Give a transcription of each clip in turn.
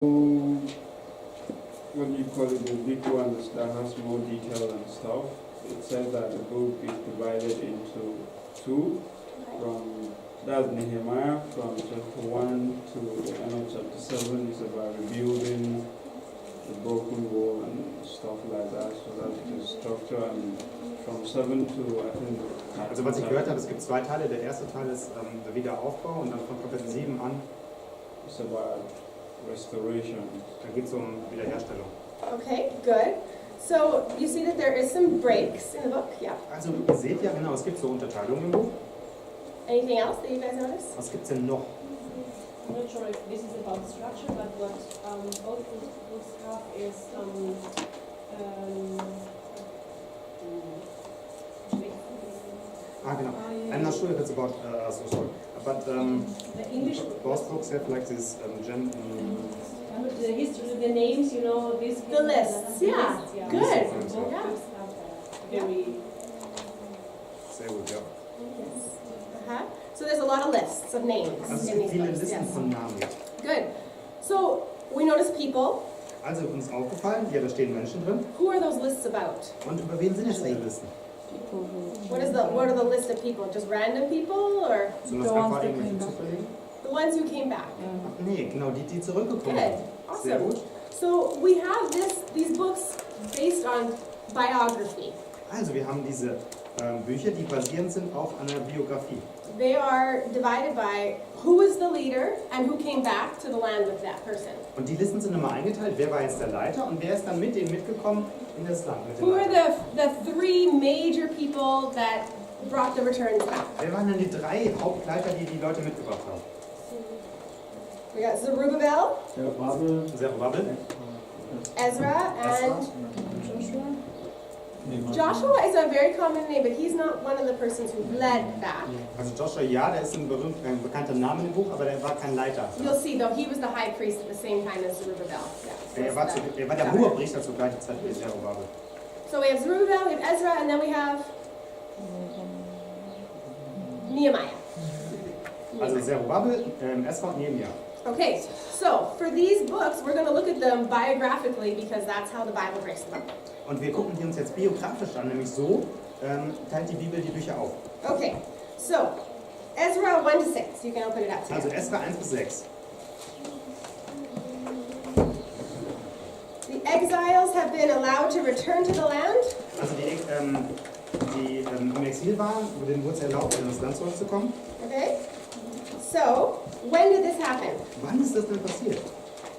what do you call it, the big one that has more detail and stuff. It says that the book is divided into two, from that's Nehemiah from chapter 1 to the end of chapter 7 is about rebuilding the broken wall and stuff like that. So that's the structure, and from 7 to I think. Also was ich gehört habe, es gibt zwei Teile. Der erste Teil ist der Wiederaufbau und dann von Kapitel 7 an. It's about restoration. Da geht es um Wiederherstellung. Okay, good. So you see that there is some breaks in the book, yeah. Also ihr seht ja genau, es gibt so Unterteilungen im Buch. Anything else that you guys noticed? Was gibt es denn noch? I'm not sure if this is about structure, but what both books have is Genau. I'm not sure if it's about, so sorry. But the English both books have like this the history, the names, you know, this. The lists, yeah. Good. Both Yeah. books have very. Sehr gut, ja. Uh-huh. So there's a lot of lists of names Also es in gibt these viele books. Listen Yes. von Namen. Good. So we notice people. Also uns ist aufgefallen, ja, da stehen Menschen drin. Who are those lists about? Und über wen sind jetzt diese Listen? What are the list of people? Just random people or Sind das einfach irgendwelche Zufälligen? the ones who came back? Ach nee, genau, die zurückgekommen Good. sind. Sehr Awesome. gut. So we have these books based on biography. Also wir haben diese Bücher, die basierend sind auf einer Biografie. They are divided by who was the leader and who came back to the land with that person. Und die Listen sind immer eingeteilt, wer war jetzt der Leiter und wer ist dann mit denen mitgekommen in das Land. Mit dem Who are Leiter. the three major people that brought the returns back? Wer waren denn die drei Hauptleiter, die die Leute mitgebracht haben? We got Zerubbabel, Zerubbabel, Ezra, and Joshua is a very common name, but he's not one of the persons who led back. also Joshua, ja, der ist ein bekannter Name im Buch, aber der war kein Leiter. You'll see, though, he was the high priest at the same time as Zerubbabel. Yeah, Er war der Hohepriester zur gleichen Zeit wie Zerubbabel. So we have Zerubbabel, we have Ezra, and then we have Nehemiah. Also Zerubbabel, Esra und Nehemiah. Okay, so for these books, we're going to look at them biographically because that's how the Bible breaks them up. Und wir gucken die uns jetzt biografisch an, nämlich so teilt die Bibel die Bücher auf. Okay, so Ezra 1 to 6, you can open it up Also together. Esra 1 bis 6. The exiles have been allowed to return to the land. Also die im Exil waren, denen wurde es erlaubt, in das Land zurückzukommen. Okay, so when did this happen? Wann ist das denn passiert?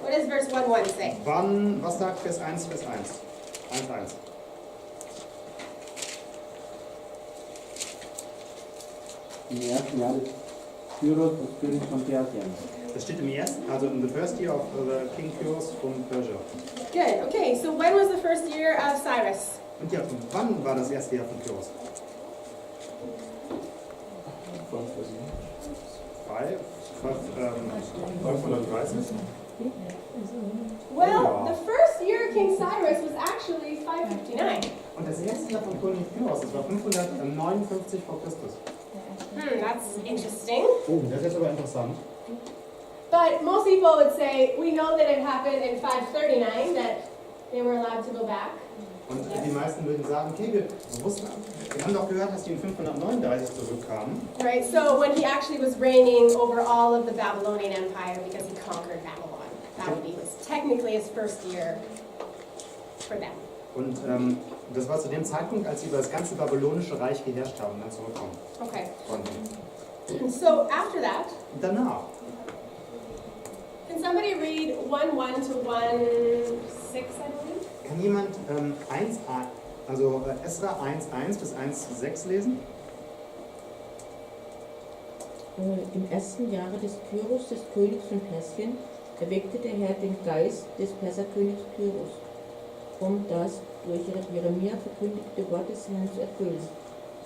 What does verse 1:1 say? Wann, was sagt Vers 1, Vers 1? 1,1. Im ersten Jahr des Kyros, des Königs von Persien. Das steht im ersten, also in the first year of the King Kyros from Persia. Good, okay, so when was the first year of Cyrus? Und ja, wann war das erste Jahr von Kyros? 530. Well, the first year of King Cyrus was actually 559. Und das erste Jahr von König Kyros, das war 559 vor Christus. That's interesting. Oh, das ist jetzt aber interessant. But most people would say, we know that it happened in 539, that they were allowed to go back. Und die meisten würden sagen, okay, wir haben doch gehört, dass die in 539 zurückkamen. Right, so when he actually was reigning over all of the Babylonian Empire because he conquered Babylon. That would be technically his first year for them. Und das war zu dem Zeitpunkt, als sie über das ganze babylonische Reich geherrscht haben und dann zurückkommen Okay, konnten. so after that, Und danach, can somebody read 1:1 to 1:6, I believe? kann jemand Esra 1,1 bis 1,6 lesen? Im ersten Jahre des Kyros, des Königs von Persien, erweckte der Herr den Geist des Perserkönigs Kyros, um das durch Jeremia verkündigte Wort des Herrn zu erfüllen,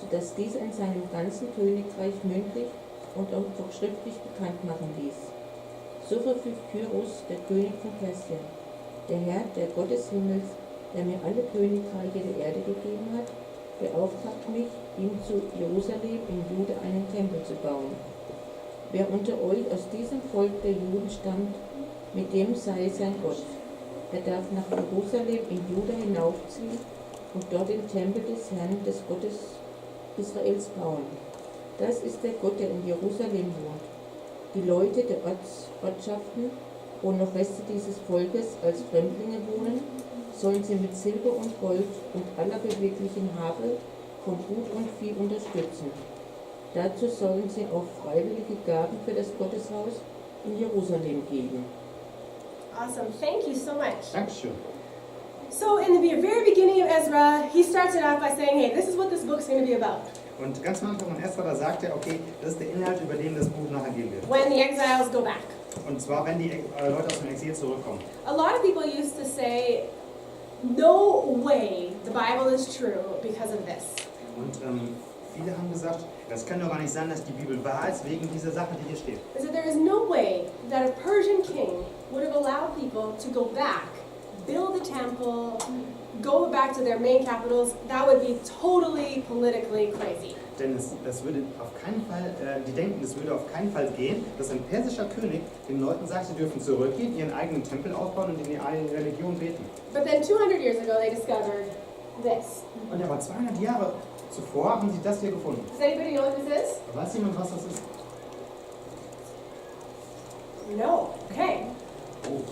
sodass dieser in seinem ganzen Königreich mündlich und auch schriftlich bekannt machen ließ. So verfügt Kyros, der König von Persien: Der Herr, der Gott des Himmels, der mir alle Königreiche der Erde gegeben hat, beauftragt mich, ihm zu Jerusalem in Juda einen Tempel zu bauen. Wer unter euch aus diesem Volk der Juden stammt, mit dem sei sein Gott. Er darf nach Jerusalem in Juda hinaufziehen und dort den Tempel des Herrn, des Gottes Israels bauen. Das ist der Gott, der in Jerusalem wohnt. Die Leute der Ortschaften, wo noch Reste dieses Volkes als Fremdlinge wohnen, sollen sie mit Silber und Gold und aller beweglichen Habe von Gut und Vieh unterstützen. Dazu sollen sie auch freiwillige Gaben für das Gotteshaus in Jerusalem geben. Awesome. Thank you so much. Dankeschön. So in the very beginning of Ezra, he starts it off by saying, hey, this is what this book's going to be about. Und ganz am Anfang von Esther, da sagt er, okay, das ist der Inhalt, über den das Buch nachher gehen wird. When the exiles go back. Und zwar, wenn die Leute aus dem Exil zurückkommen. A lot of people used to say, no way the Bible is true because of this. Und viele haben gesagt, das kann doch gar nicht sein, dass die Bibel wahr ist, wegen dieser Sache, die hier steht. They said there is no way that a Persian king would have allowed people to go back, build a temple, go back to their main capitals. That would be totally politically crazy. Denn das würde auf keinen Fall, die denken, es würde auf keinen Fall gehen, dass ein persischer König den Leuten sagt, sie dürfen zurückgehen, ihren eigenen Tempel aufbauen und in die eigene Religion beten. But then 200 years ago they discovered this. Und aber 200 Jahre zuvor haben sie das hier gefunden. Does anybody know what this is? Weiß jemand, was das ist? No. Okay. Oh.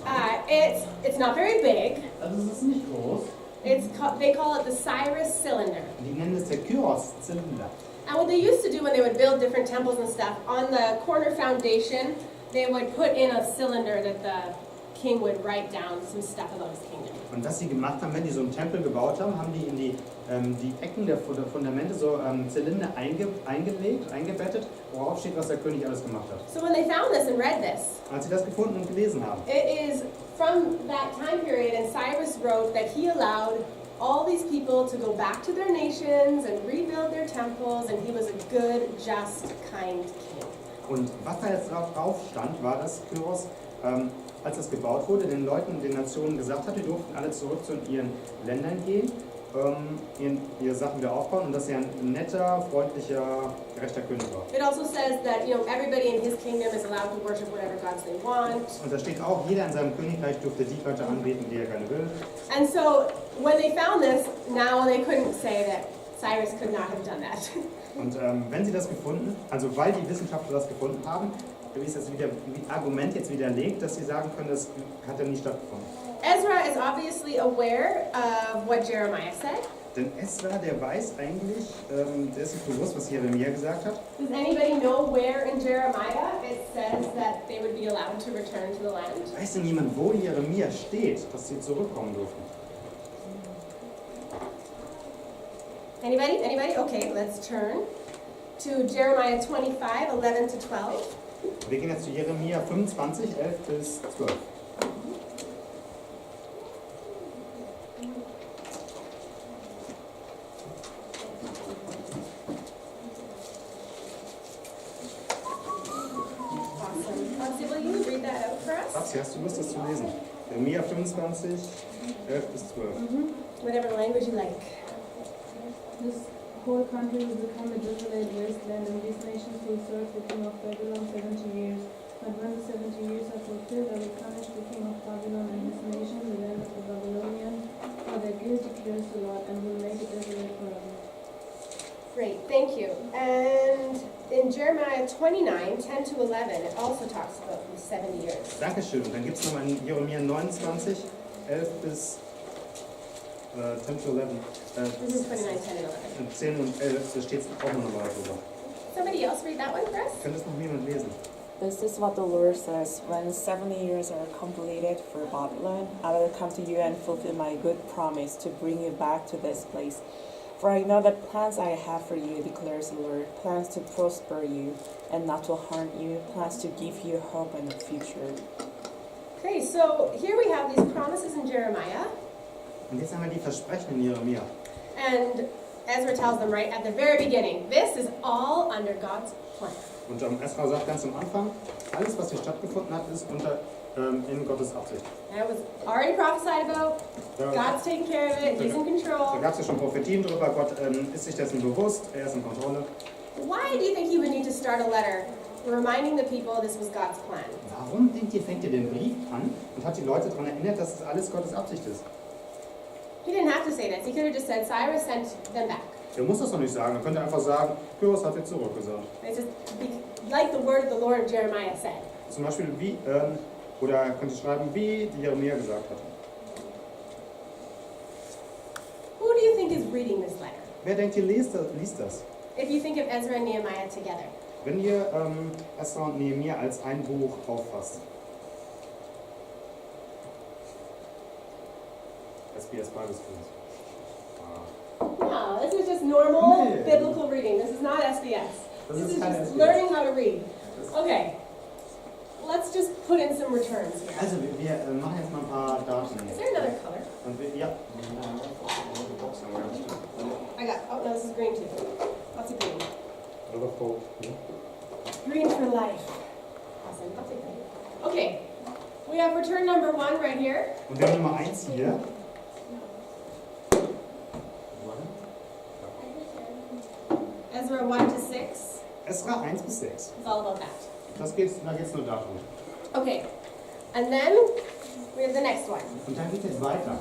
It's not very big. Also es ist nicht groß. They call it the Cyrus cylinder. Die nennen es der Kyros-Zylinder. And what they used to do when they would build different temples and stuff, on the corner foundation, they would put in a cylinder that the king would write down some stuff about his kingdom. Und was sie gemacht haben, wenn die so einen Tempel gebaut haben, haben die in die Ecken der Fundamente so Zylinder eingebettet, worauf steht, was der König alles gemacht hat. So when they found this and read this, Als sie das gefunden und gelesen haben, it is from that time period, and Cyrus wrote that he allowed all these people to go back to their nations and rebuild their temples, and he was a good, just, kind king. und was da jetzt drauf stand, war, dass Kyros, als es gebaut wurde, den Leuten, den Nationen gesagt hat, die durften alle zurück zu ihren Ländern gehen, ihre Sachen wieder aufbauen und dass er ein netter, freundlicher, gerechter König war. It also says that, everybody in his kingdom is allowed to worship whatever gods they want. Und da steht auch, jeder in seinem Königreich durfte die Götter anbeten, die er gerne will. And so when they found this, now they couldn't say that Cyrus could not have done that. Und wenn sie das gefunden, also weil die Wissenschaftler das gefunden haben, ist das Argument jetzt widerlegt, dass sie sagen können, das hat ja nie stattgefunden. Ezra is obviously aware of what Jeremiah said. Denn Esra, der weiß eigentlich, der ist sich bewusst, was Jeremia gesagt hat. Does anybody know where in Jeremiah it says that they would be allowed to return to the land? Weiß denn jemand, wo in Jeremia steht, dass sie zurückkommen durften? Anybody? Anybody? Okay, let's turn to Jeremiah 25, 11 to 12. Wir gehen jetzt zu Jeremia 25, 11 bis 12. Awesome. Foxy, will you read that out for us? Babsi, hast du Lust, das zu lesen? Jeremia 25, 11 bis 12. Whatever language you like. This whole country will become a desolate wasteland, and these nations will serve the king of Babylon 70 years. But when the 70 years are fulfilled, I will punish the king of Babylon and his nation, the land of the Babylonians, for their guilt, declares the Lord, and will make it desolate forever. Great, thank you. And in Jeremiah 29, 10 to 11, it also talks about these 70 years. Dankeschön. Und dann gibt es nochmal in Jeremia 29, 11 bis 10 to 11. This is 29, 10, and 11. 10 und 11, da steht es auch nochmal drüber. Somebody else read that one for us? Könnte es noch jemand lesen? This is what the Lord says: when 70 years are completed for Babylon, I will come to you and fulfill my good promise to bring you back to this place. For I know the plans I have for you, declares the Lord, plans to prosper you and not to harm you, plans to give you hope and a future. Okay, so here we have these promises in Jeremiah, Und jetzt haben wir die Versprechen in Jeremia. and Ezra tells them right at the very beginning, this is all under God's plan. Und Esra sagt ganz am Anfang, alles, was hier stattgefunden hat, ist in Gottes Absicht. And it was already prophesied about, Da God's taking care of it, He's in control. gab es ja schon Prophetien drüber, Gott ist sich dessen bewusst, er ist in Kontrolle. Why do you think he would need to start a letter reminding the people this was God's plan. Warum, denkt ihr, fängt ihr den Brief an und hat die Leute daran erinnert, dass das alles Gottes Absicht ist? He didn't have to say this. He could have just said, Cyrus sent them back. Er muss das doch nicht sagen. Er könnte einfach sagen, Kyros hat jetzt zurückgesagt. It's just like the word of the Lord Jeremiah said. Zum Beispiel wie, oder er könnte schreiben, wie die Jeremia gesagt hat. Who do you think is reading this letter? Wer denkt ihr, liest das? If you think of Ezra and Nehemiah together. Wenn ihr Esra und Nehemia als ein Buch auffasst. SBS Bible Schools. No, this is just normal Nee. biblical reading. This is not SBS. Das This ist is kein just SBS. learning how to read. Okay, let's just put in some returns here. Also wir machen jetzt mal ein paar Daten. Is there another color? Und wir, ja. I got, oh no, this is green too. Lots of green. Liverpool. Green for life. Awesome, I'll take that. Okay, we have return number 1 right here. Und wir haben Nummer 1 hier. Ezra 1 to 6. Esra 1 bis 6. It's all about that. Da geht's nur darum. Okay, and then we have the next one. Und dann geht es weiter.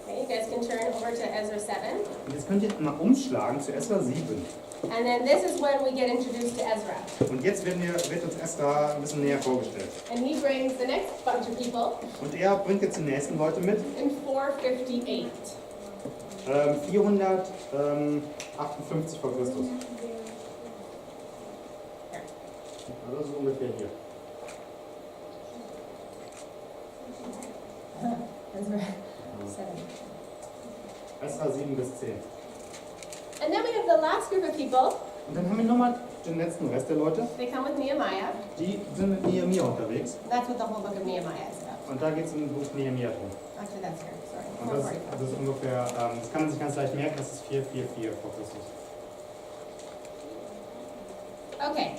Okay, you guys can turn over to Ezra 7. Und jetzt könnt ihr mal umschlagen zu Esra 7. And then this is when we get introduced to Ezra. Und jetzt wird uns Esra ein bisschen näher vorgestellt. And he brings the next bunch of people Und er bringt jetzt die nächsten Leute mit. in 458. 458 vor Christus. Also so ungefähr hier. Ezra 7. Esra 7 bis 10. And then we have the last group of people. Und dann haben wir nochmal den letzten Rest der Leute. They come with Nehemiah. Die sind mit Nehemia unterwegs. That's what the whole book of Nehemiah is about. Und da geht es im Buch Nehemia drum. Actually, that's here. Sorry. Und das ist ungefähr, das kann man sich ganz leicht merken, das ist 444 vor Christus. Okay.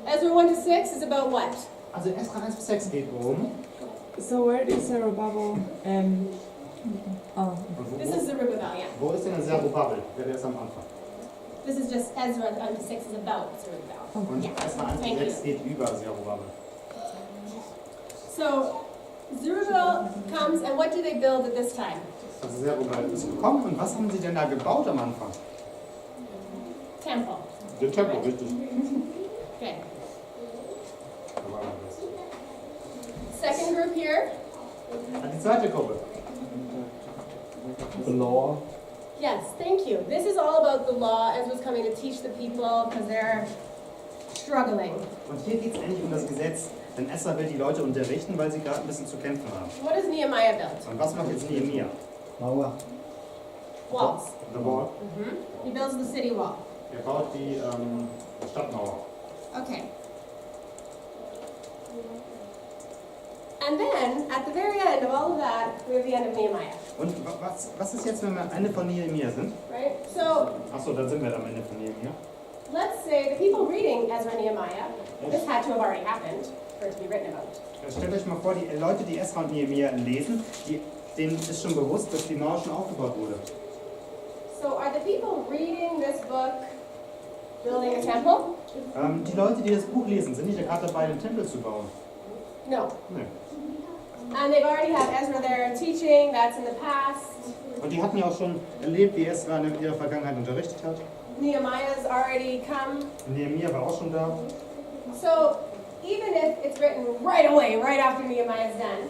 Ezra 1 to 6 is about what? Also Esra 1 bis 6 geht um. So where is Zerubbabel? Oh, Und This is Zerubbabel, yeah. wo ist denn der Zerubbabel? Der ist am Anfang. This is just Ezra 1 to 6 is about Zerubbabel. Und Yeah. Esra 1 bis Thank 6 geht über Zerubbabel. So Zerubbabel comes, and what do they build at this time? Also Zerubbabel ist gekommen und was haben sie denn da gebaut am Anfang? Temple. Den Tempel, richtig. Okay. Second group here. Die zweite Gruppe. The law. Yes, thank you. This is all about the law. Ezra's coming to teach the people because they're struggling. Und hier geht es endlich um das Gesetz. Denn Esra will die Leute unterrichten, weil sie gerade ein bisschen zu kämpfen haben. What does Nehemiah build? Und was macht jetzt Nehemia? Mauer. Walls. The wall. He builds the city wall. Er baut die Stadtmauer. Okay. And then, at the very end of all of that, we have the end of Nehemiah, Und was ist jetzt, wenn wir am Ende von Nehemia sind? right? So, Achso, dann sind wir am Ende von Nehemia. let's say the people reading Ezra and Nehemiah, this had to have already happened for it to be written about. Stellt euch mal vor, die Leute, die Esra und Nehemia lesen, denen ist schon bewusst, dass die Mauer schon aufgebaut wurde. So, are the people reading this book building a temple? Die Leute, die das Buch lesen, sind nicht gerade dabei, einen Tempel zu bauen. No. Nee. And they've already had Ezra there teaching, that's in the past. Und die hatten ja auch schon erlebt, wie Esra in ihrer Vergangenheit unterrichtet hat. Nehemiah's already come. Nehemia war auch schon da. So, even if it's written right away, right after Nehemiah's done,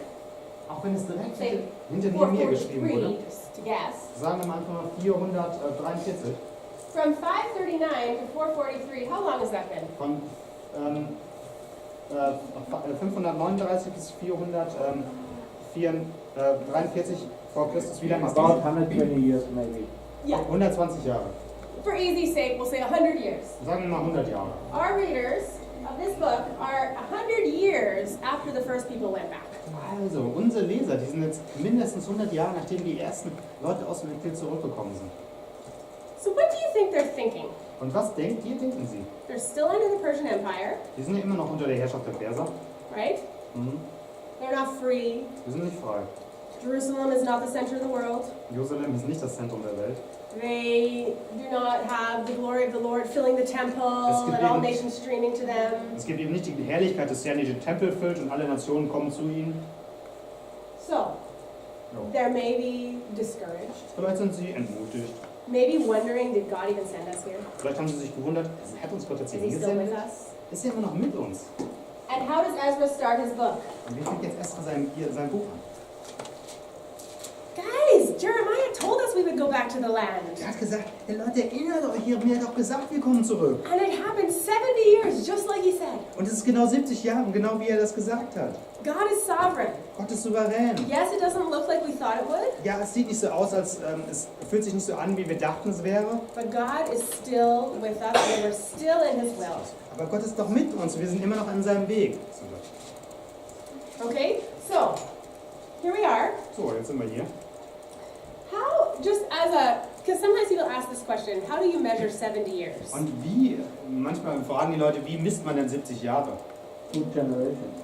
Auch wenn es direkt say hinter Nehemia geschrieben 443, wurde. just to guess. Sagen wir mal einfach mal 443. From 539 to 443, how long has that been? Von 539 bis 443 vor Christus. Wie lange ist About das? 120 years maybe. Yeah. 120 Jahre. For easy's sake, we'll say 100 years. Sagen wir mal 100 Jahre. Our readers of this book are 100 years after the first people went back. Also, unsere Leser, die sind jetzt mindestens 100 Jahre, nachdem die ersten Leute aus dem Exil zurückgekommen sind. So what do you think they're thinking? Und was denken sie? They're still under the Persian Empire, Die sind ja immer noch unter der Herrschaft der Perser. right? They're not free. Wir sind nicht frei. Jerusalem is not the center of the world. Jerusalem ist nicht das Zentrum der Welt. They do not have the glory of the Lord filling the temple and all nations streaming to them. Es gibt eben nicht die Herrlichkeit des Herrn, die den Tempel füllt und alle Nationen kommen zu ihm. So, they're maybe discouraged, Vielleicht sind sie entmutigt. maybe wondering, did God even send us here? Vielleicht haben sie sich gewundert, hat uns Gott jetzt Is hier he still with hingesendet? us? Ist er immer noch mit uns? And how does Ezra start his book? Und wie fängt jetzt Esra sein Buch an? Guys, Jeremiah told us we would go back to the land. Er hat gesagt, hey Leute, erinnert euch, ihr habt mir doch gesagt, wir kommen zurück. And it happened 70 years, just like he said. Und es ist genau 70 Jahre, genau wie er das gesagt hat. God is sovereign. Gott ist souverän. Yes, it doesn't look like we thought it would, Ja, es sieht nicht so aus, es fühlt sich nicht so an, wie wir dachten, es wäre. but God is still with us and we're still in his will. Aber Gott ist doch mit uns, wir sind immer noch an seinem Weg. Okay, so here we are. So, jetzt sind wir hier. How, just as a, because sometimes people ask this question, how do you measure 70 years? Und manchmal fragen die Leute, wie misst man denn 70 Jahre? 2 generations.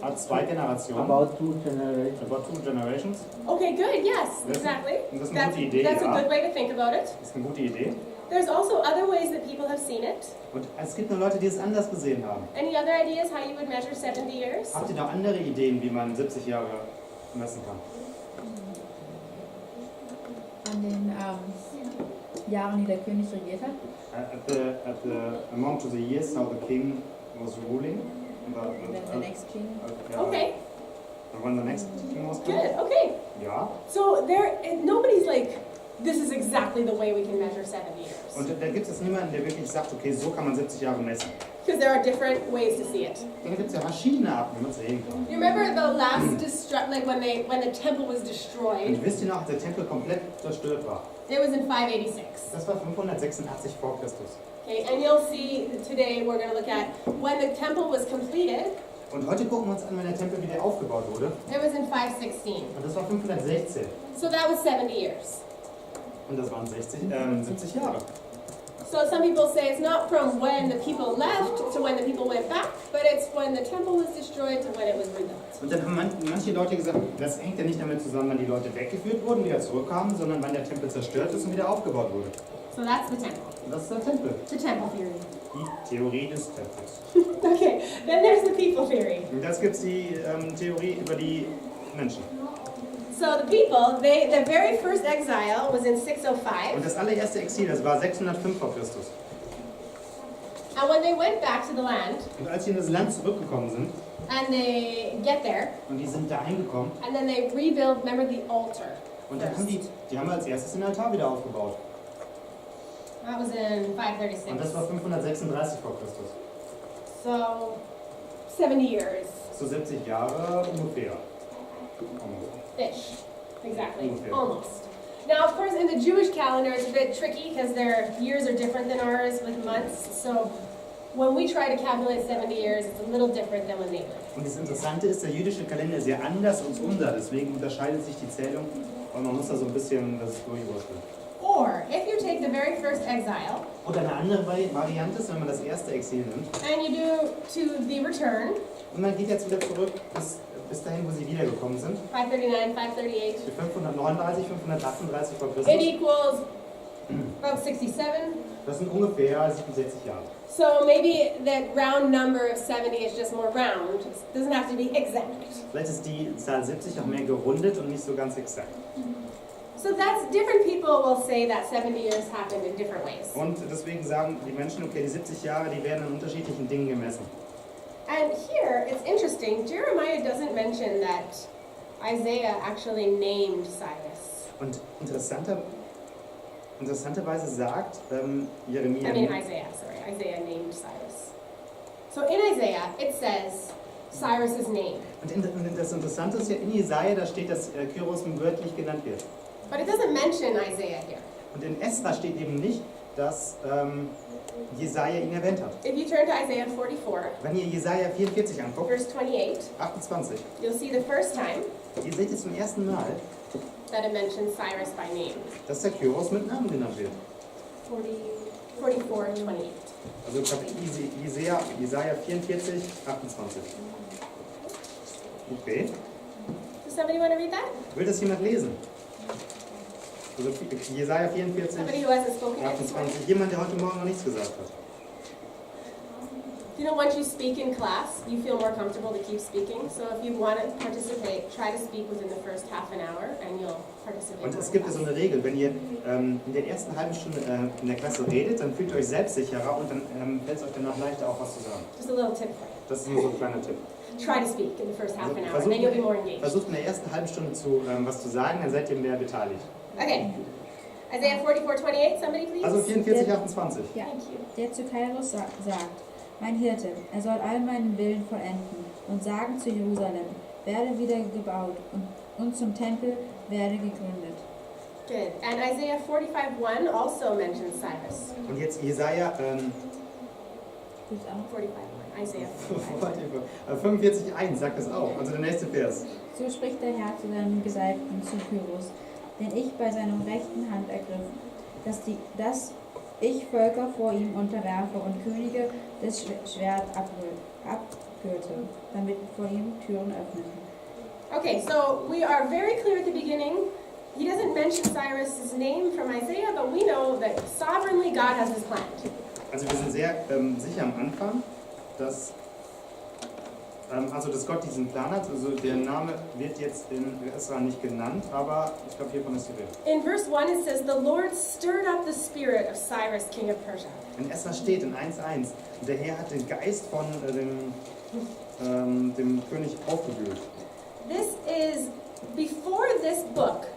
Hat 2 Generationen. About 2 generations. About 2 generations. Okay, good, yes, Das- exactly. das ist eine gute Idee, That's ja. a good way to think about it. Das ist eine gute Idee. There's also other ways that people have seen it. Und es gibt noch Leute, die es anders gesehen haben. Any other ideas how you would measure 70 years? Habt ihr noch andere Ideen, wie man 70 Jahre messen kann? An den Jahren, die der König regiert hat. Among to the years how the king was ruling. The next king. Okay, When the next king was good, coming. okay. Ja. So nobody's like, this is exactly the way we can measure 70 years. Und da gibt es niemanden, der wirklich sagt, okay, so kann man 70 Jahre messen. Because there are different ways to see it. Dann gibt es ja verschiedene Arten, wie man es sehen kann. You remember the last like when the temple was destroyed? Und wisst ihr noch, als der Tempel komplett zerstört war? It was in 586. Das war 586 vor Christus. Okay, and you'll see today we're going to look at when the temple was completed. Und heute gucken wir uns an, wenn der Tempel wieder aufgebaut wurde. It was in 516. Und das war 516. So that was 70 years. Und das waren 70 Jahre. So some people say it's not from when the people left to when the people went back, but it's when the temple was destroyed to when it was rebuilt. Und dann haben manche Leute gesagt, das hängt ja nicht damit zusammen, wann die Leute weggeführt wurden, wieder zurückkamen, sondern wann der Tempel zerstört ist und wieder aufgebaut wurde. So that's the temple. Und das ist der Tempel. The temple theory. Die Theorie des Tempels. Okay, then there's the people theory. Und das gibt es die Theorie über die Menschen. So the people, the very first exile was in Und 605, das allererste Exil, das war 605 vor Christus. and when they went back to the land, Und als sie in das Land zurückgekommen sind, and they get there, und die sind da eingekommen, and then they rebuild, remember the altar. und dann haben die haben als erstes den Altar wieder aufgebaut. That was in Und das war 536. 536 vor Christus. So 70 years So 70 Jahre ungefähr. ish. Exactly. Okay. Almost. Now, of course, in the Jewish calendar, it's a bit tricky because their years are different than ours with months. So when we try to calculate 70 years, it's a little different than when they live. Und das Interessante ist, der jüdische Kalender ist sehr anders als unser, deswegen unterscheidet sich die Zählung und man muss da so ein bisschen das durchwurschteln. Or if you take the very first exile Oder eine andere Variante ist, wenn man das erste Exil nimmt and you do to the return, und man geht jetzt wieder zurück bis dahin, wo sie wiedergekommen sind, 539, 538, für 539, 538 vor it Christus, equals about 67. das sind ungefähr 67 Jahre. So maybe the round number of 70 is just more round. It doesn't have to be exact. Vielleicht ist die Zahl 70 auch mehr gerundet und nicht so ganz exakt. So that's different people will say that 70 years happened in different ways. Und deswegen sagen die Menschen, okay, die 70 Jahre, die werden an unterschiedlichen Dingen gemessen. And here, it's interesting, Jeremiah doesn't mention that Isaiah actually named Cyrus. Und interessanterweise sagt Jeremia, Isaiah named Cyrus. So in Isaiah, it says Cyrus's name. und das Interessante ist ja, in Jesaja, da steht, dass Kyros wörtlich genannt wird. But it doesn't mention Isaiah here. Und in Esra steht eben nicht, dass Jesaja ihn erwähnt hat. If you turn to Isaiah 44, Wenn ihr Jesaja 44 anguckt, verse 28, 28, you'll see the first time ihr seht jetzt zum ersten Mal, that it mentions Cyrus by name. dass der Kyros mit Namen genannt wird. 44, 28. Also Jesaja 44, 28. Okay. Does somebody want to read that? Will das jemand lesen? Also Jesaja 44, Somebody who hasn't spoken yet this morning. 28. Jemand, der heute Morgen noch nichts gesagt hat. You know, once you speak in class, you feel more comfortable to keep speaking. So if you want to participate, try to speak within the first half an hour and you'll participate. Und es gibt so eine Regel, wenn ihr in der ersten halben Stunde in der Klasse redet, dann fühlt ihr euch selbstsicherer und dann fällt es euch danach leichter, auch was zu sagen. Just a little tip for you. Das ist nur so ein kleiner Tipp. Try to speak in the first half Also an hour and then you'll be more engaged. versucht in der ersten halben Stunde was zu sagen, dann seid ihr mehr beteiligt. Okay. Isaiah 44:28, somebody please. Also 44, 28. Ja, der zu Kairos sagt, mein Hirte, er soll all meinen Willen vollenden und sagen zu Jerusalem, werde wieder gebaut und zum Tempel werde gegründet. Good. And Isaiah 45:1 also mentions Cyrus. Und jetzt Jesaja 45:1, Isaiah 45,1 sagt es auch. Also der nächste Vers. So spricht der Herr zu seinem Gesalbten, zu Kyros, den ich bei seiner rechten Hand ergriff, dass ich Völker vor ihm unterwerfe und Könige das Schwert abgürte, damit vor ihm Türen öffneten. Okay, so we are very clear at the beginning. He doesn't mention Cyrus' name from Isaiah, but we know that sovereignly God has his plan. Also wir sind sehr sicher am Anfang, dass Gott diesen Plan hat. Also der Name wird jetzt in Esra nicht genannt, aber ich glaube, hiervon ist die Rede. In verse 1 it says, the Lord stirred up the spirit of Cyrus, king of Persia. In Esra steht in 1,1, der Herr hat den Geist von dem König aufgewühlt. This is, before this book,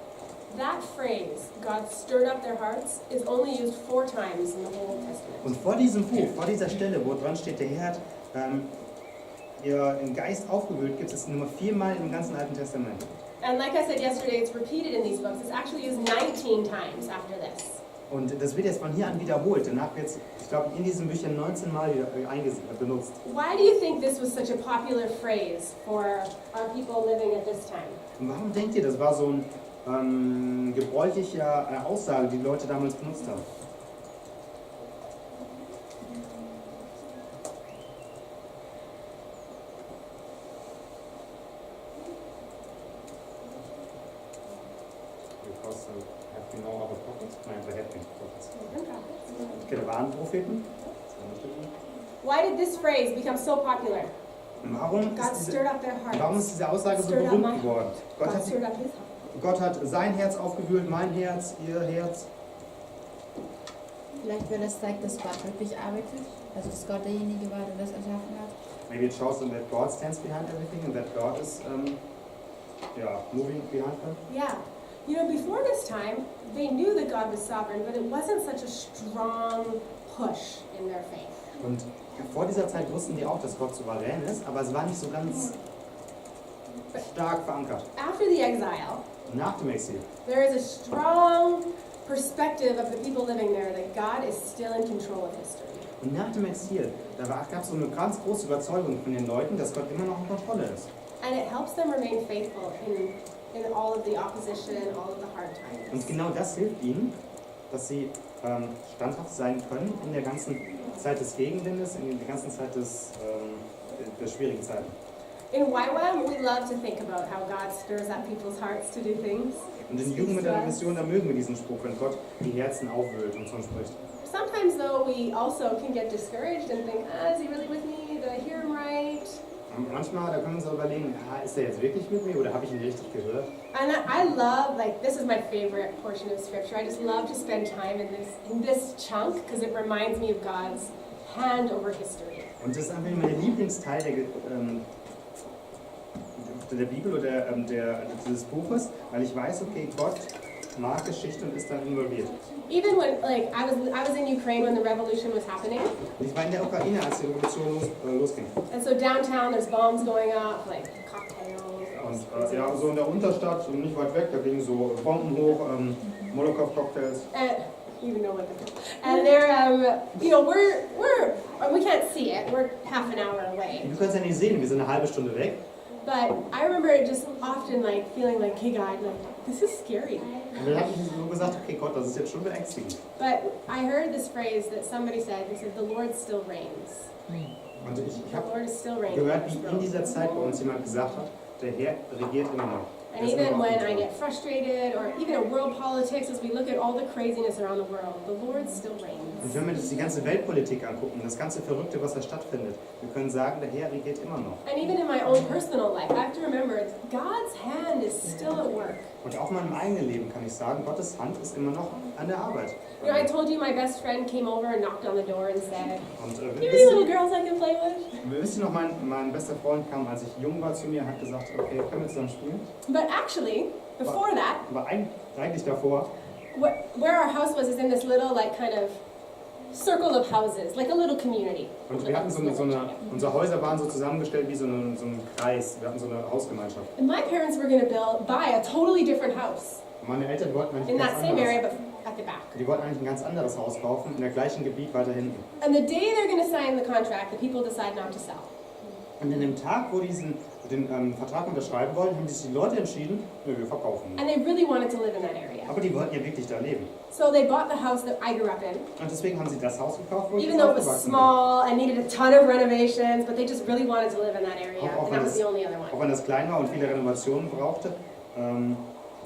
that phrase, God stirred up their hearts, is only used 4 times in the whole Old Testament. Und vor diesem Buch, vor dieser Stelle, wo dran steht, der Herr hat ihren Geist aufgewühlt, gibt es nur 4 Mal im ganzen Alten Testament. And like I said yesterday, it's repeated in these books. It's actually used 19 times after this. Und das wird jetzt von hier an wiederholt. Danach wird es, ich glaube, in diesen Büchern 19 Mal wieder benutzt. Why do you think this was such a popular phrase for our people living at this time? Und warum denkt ihr, das war so ein gebräuchlicher Aussage, die Leute damals benutzt haben? Because have been all other prophets? Nein, there have been prophets. Okay, da waren Propheten. Why did this phrase become so popular? Warum God stirred up their hearts. ist diese Aussage so Stirred up my berühmt geworden? heart. God stirred up his heart. Gott hat sein Herz aufgewühlt, mein Herz, ihr Herz. Vielleicht, weil das zeigt, dass Gott wirklich arbeitet, also dass Gott derjenige war, der das erschaffen hat. Maybe it shows them that God stands behind everything and that God is moving behind them. Yeah. You know, before this time, they knew that God was sovereign, but it wasn't such a strong push in their faith. Und vor dieser Zeit wussten die auch, dass Gott souverän ist, aber es war nicht so ganz stark verankert. After the exile, Nach dem Exil there is a strong perspective of the people living there that God is still in control of history. und nach dem Exil, gab es so eine ganz große Überzeugung von den Leuten, dass Gott immer noch in Kontrolle ist. And it helps them remain faithful in all of the opposition, all of the hard times. Und genau das hilft ihnen, dass sie standhaft sein können in der ganzen Zeit des Gegenwindes, in der ganzen Zeit der schwierigen Zeiten. In YWAM, we love to think about how God stirs up people's hearts to do things. Und in Jugend mit einer Mission, da mögen wir diesen Spruch, wenn Gott die Herzen aufwühlt und so spricht. Sometimes, though, we also can get discouraged and think, is he really with me? Did I hear him right? Und manchmal, da können wir uns auch überlegen, ist er jetzt wirklich mit mir oder habe ich ihn richtig gehört? And I love, like, this is my favorite portion of Scripture. I just love to spend time in this chunk because it reminds me of God's hand over history. Und das ist einfach mein Lieblingsteil der Bibel oder dieses Buches, weil ich weiß, okay, Gott mag Geschichte und ist dann involviert. Even when, like, I was in Ukraine when the revolution was happening. Und ich war in der Ukraine, als die Revolution losging. And so downtown, there's bombs going up, like cocktails. Und so in der Unterstadt, und nicht weit weg, da gingen so Bomben hoch, Molotow-Cocktails. And you even know what they're called. And they're, you know, we can't see it. We're half an hour away. Du kannst ja nicht sehen, wir sind eine halbe Stunde weg. But I remember just often like feeling like, hey God, like this is scary. Und dann habe ich so gesagt, okay Gott, das ist jetzt schon beängstigend. But I heard this phrase that somebody said. They said, "The Lord still reigns." Und ich The habe Lord is still reigning. gehört, wie in dieser Zeit bei uns jemand gesagt hat, der Herr regiert immer noch. And Er ist immer even noch when auf I dem get frustrated, or even in world politics, as we look at all the craziness around the world, the Lord still reigns. Und wenn wir uns die ganze Weltpolitik angucken, das ganze Verrückte, was da stattfindet, wir können sagen, der Herr regiert immer noch. And even in my own personal life, I have to remember God's hand is still at work. Und auch in meinem eigenen Leben kann ich sagen, Gottes Hand ist immer noch an der Arbeit. You know, I told you my best friend came over and knocked on the door and said, Und "You have any little girls I can play with?" wisst ihr noch, mein bester Freund kam, als ich jung war, zu mir, hat gesagt, okay, können wir zusammen spielen? But actually, before that, Aber eigentlich davor, where our house was is in this little, like, kind of circle of houses, like a little community. und wir hatten unsere Häuser waren so zusammengestellt wie so ein Kreis, wir hatten so eine Hausgemeinschaft. And my parents were going to buy a totally different house Und meine Eltern wollten eigentlich in ein that ganz same area, anderes, but at the back. die wollten eigentlich ein ganz anderes Haus kaufen, in der gleichen Gebiet weiter hinten. And the day they're going to sign the contract, the people decide not to sell. Und in dem Tag, wo die den Vertrag unterschreiben wollten, haben sich die Leute entschieden, nö, wir verkaufen nicht. And they really wanted to live in that area. Aber die wollten ja wirklich da leben. So they bought the house that I grew up in, Und deswegen haben sie das Haus gekauft, wo ich even though it was aufgewachsen bin. small and needed a ton of renovations, but they just really wanted to live in that area. Auch And that was the only other Auch one. wenn das klein war und viele Renovationen brauchte,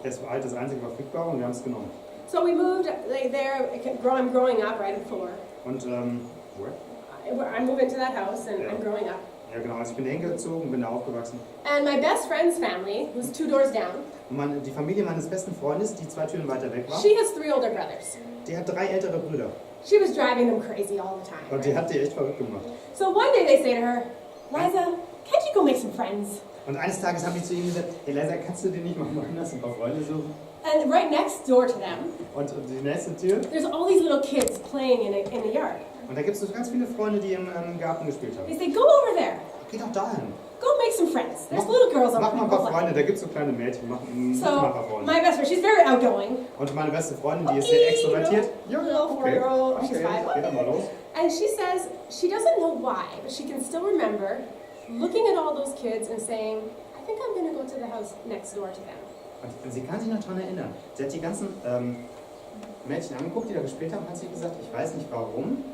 es war halt das einzige Verfügbare und wir haben es genommen. So we moved like, there. I'm growing up right at 4. Und, where? I'm moving to that house and Yeah. I'm growing up. Ja genau, also ich bin da hingezogen, bin da aufgewachsen. And my best friend's family, who's 2 doors down, Und die Familie meines besten Freundes, die 2 Türen weiter weg war, she has 3 older brothers. die hat 3 ältere Brüder. She was driving them crazy all the time. Und die hat die echt verrückt gemacht. So one day they say to her, "Liza, can't you go make some friends?" Und eines Tages habe ich zu ihm gesagt, hey Leisa, kannst du dir nicht mal woanders ein paar Freunde suchen? And right next door to them, Und die nächste Tür, there's all these little kids playing in the yard. und da gibt es so ganz viele Freunde, die im Garten gespielt haben. They say, "Go over there. Geh doch dahin. Go make some friends. There's little girls over Mach mal ein paar there." Freunde, da gibt es so kleine Mädchen, mach ein So paar Freunde. my best friend, she's very outgoing, Und meine beste Freundin, die ist sehr extrovertiert. Ja, little okay. 4-year-old, she's Okay, 5. geht dann mal los. And she says she doesn't know why, but she can still remember looking at all those kids and saying, "I think I'm going to go to the house next door to them." Und sie kann sich noch daran erinnern. Sie hat die ganzen Mädchen angeguckt, die da gespielt haben, hat sie gesagt, ich weiß nicht warum,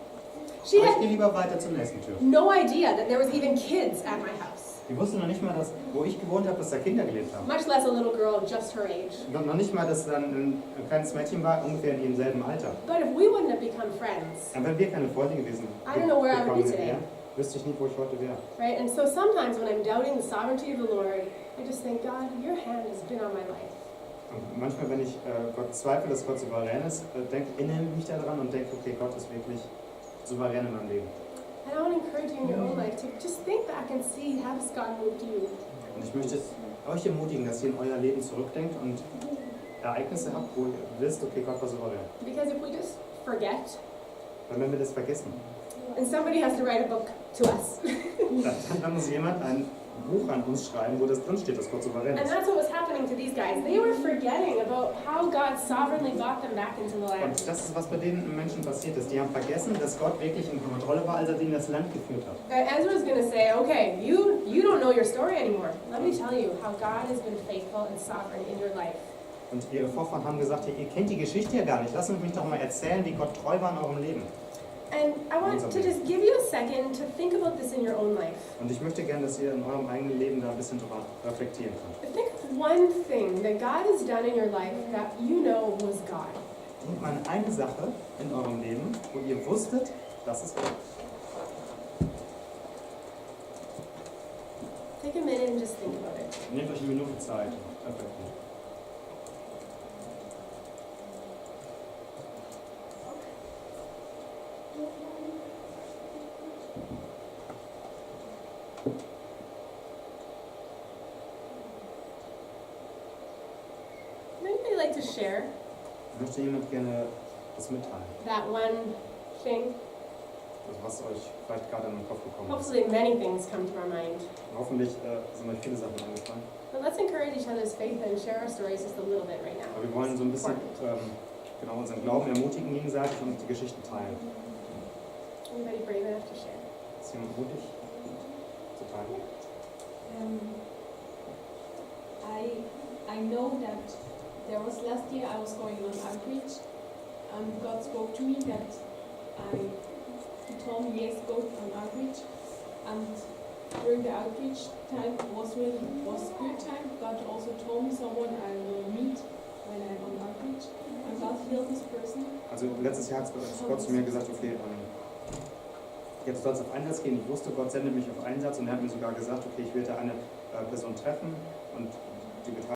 She aber ich had gehe lieber weiter zur nächsten Tür. no idea that there was even kids at my house, Die wusste noch nicht mal, dass, wo ich gewohnt habe, dass da Kinder gelebt haben. much less a little girl just her age. Noch nicht mal, dass dann ein kleines Mädchen war, ungefähr in ihrem selben Alter. But if we wouldn't have become friends, Aber wenn wir keine Freunde gewesen I don't know where I would be today. wären, wüsste ich nicht, wo ich heute wäre. right? And so sometimes when I'm doubting the sovereignty of the Lord, I just think, God, your hand has been on my life. Und manchmal, wenn ich Gott zweifle, dass Gott souverän ist, erinnere mich daran und denke, okay, Gott ist wirklich souverän in meinem Leben. And I want to encourage you in your own life to just think back and see, how has God moved you? Und ich möchte euch ermutigen, dass ihr in euer Leben zurückdenkt und Ereignisse habt, wo ihr wisst, okay, Gott war souverän. Because if we just forget, Weil wenn wir das vergessen, and somebody has to write a book to us. dann muss jemand ein Buch an uns schreiben, wo das drinsteht, dass Gott souverän And ist. that's what was happening to these guys. They were forgetting about how God sovereignly brought them back into the land. Und das ist, was bei den Menschen passiert ist. Die haben vergessen, dass Gott wirklich in Kontrolle war, als er sie in das Land geführt hat. Ezra's going to say, okay, you don't know your story anymore. Let me tell you how God has been faithful and sovereign in your life. Und ihre Vorfahren haben gesagt, ihr kennt die Geschichte ja gar nicht. Lasst mich doch mal erzählen, wie Gott treu war in eurem Leben. And I want to just give you a second to think about this in your own life. Und ich möchte gerne, dass ihr in eurem eigenen Leben da ein bisschen drüber reflektieren könnt. Think of one thing that God has done in your life that you know was God. Denkt mal an eine Sache in eurem Leben, wo ihr wusstet, das ist Gott. Take a minute and just think about it. Nehmt euch eine Minute Zeit. Reflektiert. Would anybody like to share Möchte jemand gerne das mitteilen, that one thing? also was euch vielleicht gerade in den Kopf gekommen ist? Hopefully many things come to our mind. Hoffentlich sind euch viele Sachen eingefallen. But let's encourage each other's faith and share our stories just a little bit right now. Aber wir wollen so ein bisschen genau unseren Glauben ermutigen gegenseitig und die Geschichten teilen. Anybody brave enough to share? Ist jemand mutig zu teilen? I know that there was last year I was going on outreach and God spoke to me that He told me yes, go on outreach, and during the outreach time was good time. God also told me someone I will meet when I'm on outreach. And God healed this person. Also letztes Jahr hat Gott zu mir gesagt, okay, jetzt soll es auf Einsatz gehen. Ich wusste, Gott sendet mich auf Einsatz und er hat mir sogar gesagt, okay, ich werde eine Person treffen und